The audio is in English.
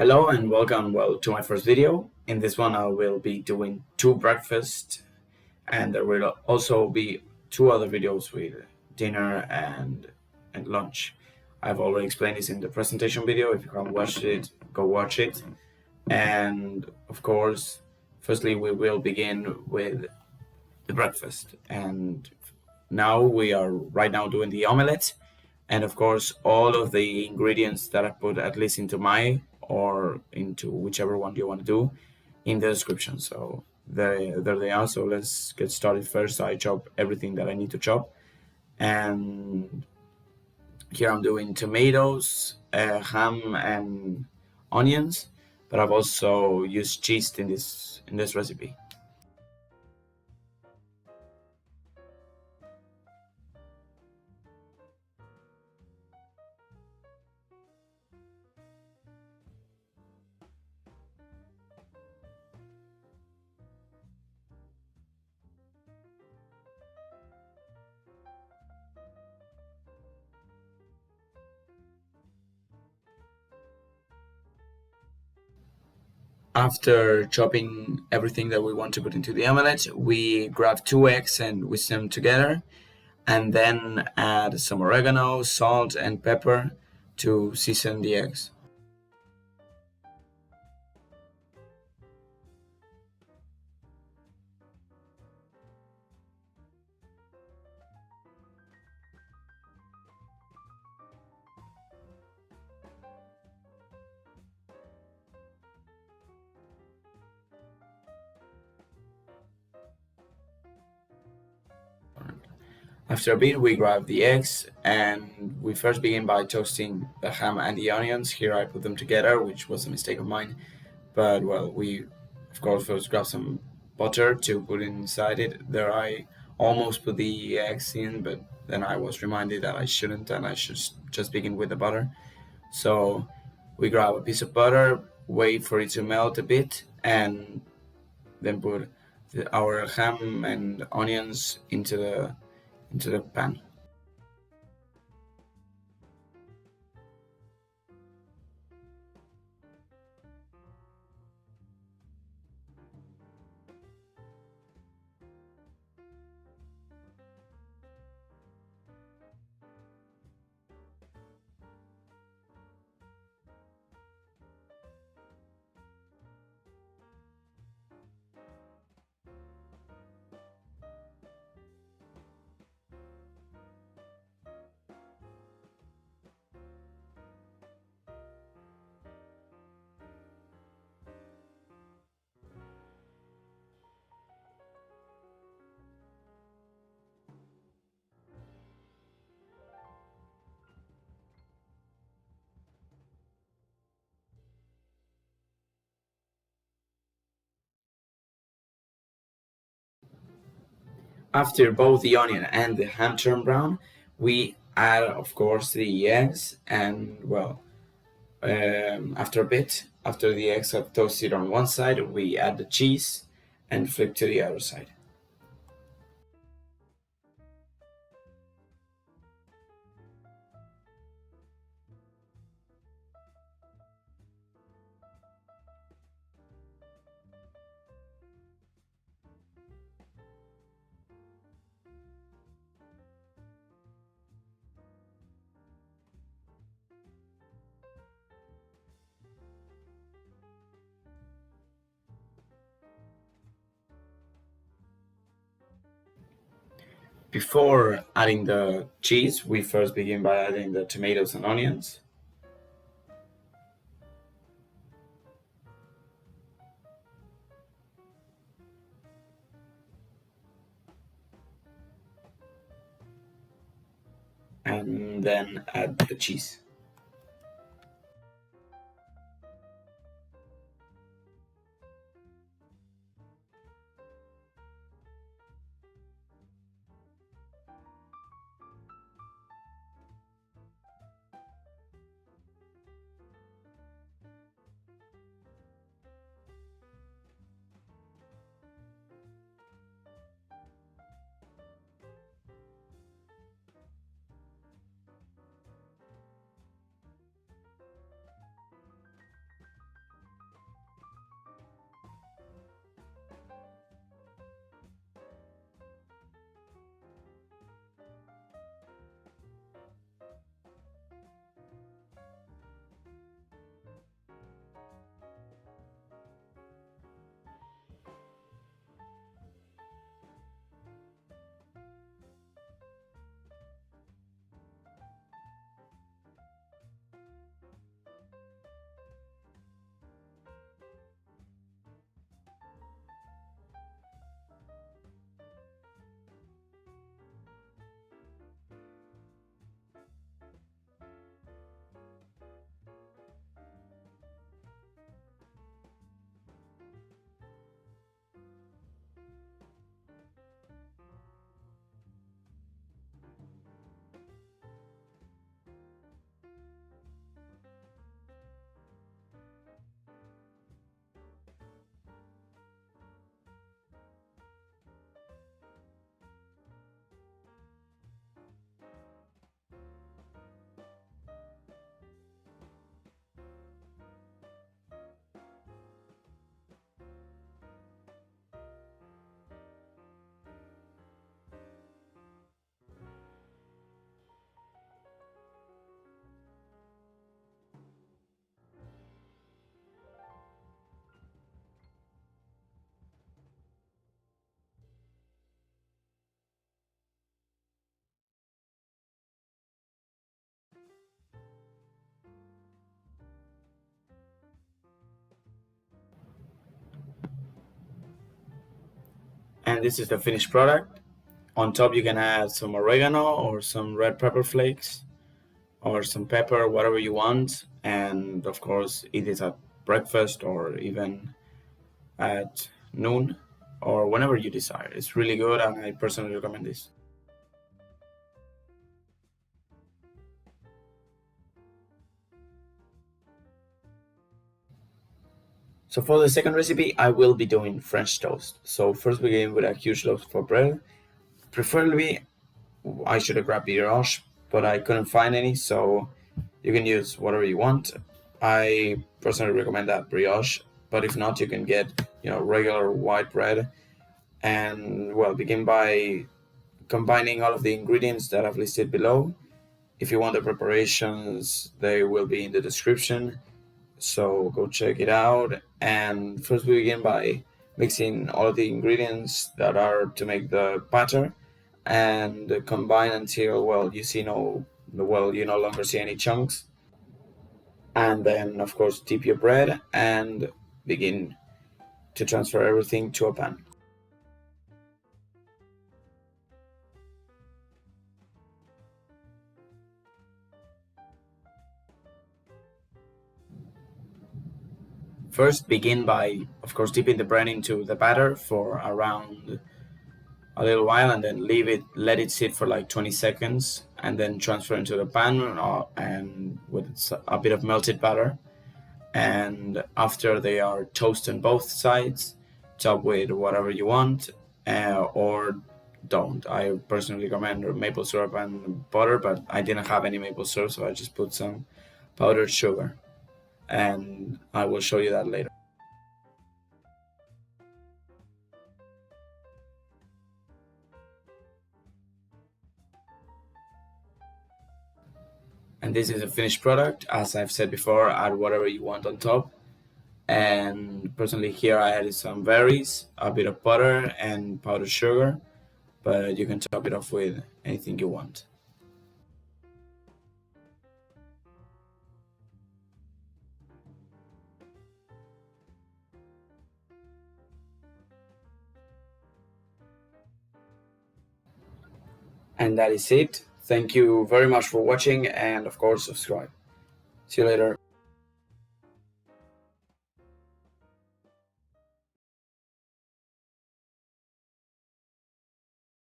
Hello and welcome to my first video. In this one I will be doing two breakfasts and there will also be two other videos with dinner and lunch. I've already explained this in the presentation video. If you haven't watched it, go watch it. And of course, firstly we will begin with the breakfast. And now we are right now doing the omelette. And of course, all of the ingredients that I put at least into my or into whichever one you want to do in the description. So there they are. So let's get started. First, I chop everything that I need to chop. And here I'm doing tomatoes, ham, and onions. But I've also used cheese in this recipe. After chopping everything that we want to put into the omelette, we grab two eggs and whisk them together, and then add some oregano, salt, and pepper to season the eggs. After a bit, we grab the eggs and we first begin by toasting the ham and the onions. Here I put them together, which was a mistake of mine. But well, we of course first grab some butter to put inside it. There I almost put the eggs in, but then I was reminded that I shouldn't and I should just begin with the butter. So we grab a piece of butter, wait for it to melt a bit, and then put our ham and onions into the pan. After both the onion and the ham turn brown, we add, of course, the eggs. And well, after a bit, after the eggs have toasted on one side, we add the cheese and flip to the other side. Before adding the cheese, we first begin by adding the tomatoes and onions. And then add the cheese. And this is the finished product. On top you can add some oregano or some red pepper flakes or some pepper, whatever you want. And of course eat it at breakfast or even at noon or whenever you desire. It's really good and I personally recommend this. So for the second recipe, I will be doing French toast. So first we begin with a huge loaf of bread. Preferably, I should have grabbed brioche, but I couldn't find any, so you can use whatever you want. I personally recommend that brioche, but if not, you can get regular white bread. And well, begin by combining all of the ingredients that I've listed below. If you want the preparations, they will be in the description. So go check it out. And first we begin by mixing all of the ingredients that are to make the batter and combine until you no longer see any chunks. And then of course dip your bread and begin to transfer everything to a pan. First begin by of course dipping the bread into the batter for around a little while and then let it sit for like 20 seconds and then transfer into the pan and with a bit of melted butter. And after they are toasted on both sides, top with whatever you want or don't. I personally recommend maple syrup and butter, but I didn't have any maple syrup, so I just put some powdered sugar, and I will show you that later. And this is a finished product. As I've said before, add whatever you want on top. And personally here I added some berries, a bit of butter and powdered sugar, but you can top it off with anything you want. And that is it. Thank you very much for watching and of course subscribe. See you later.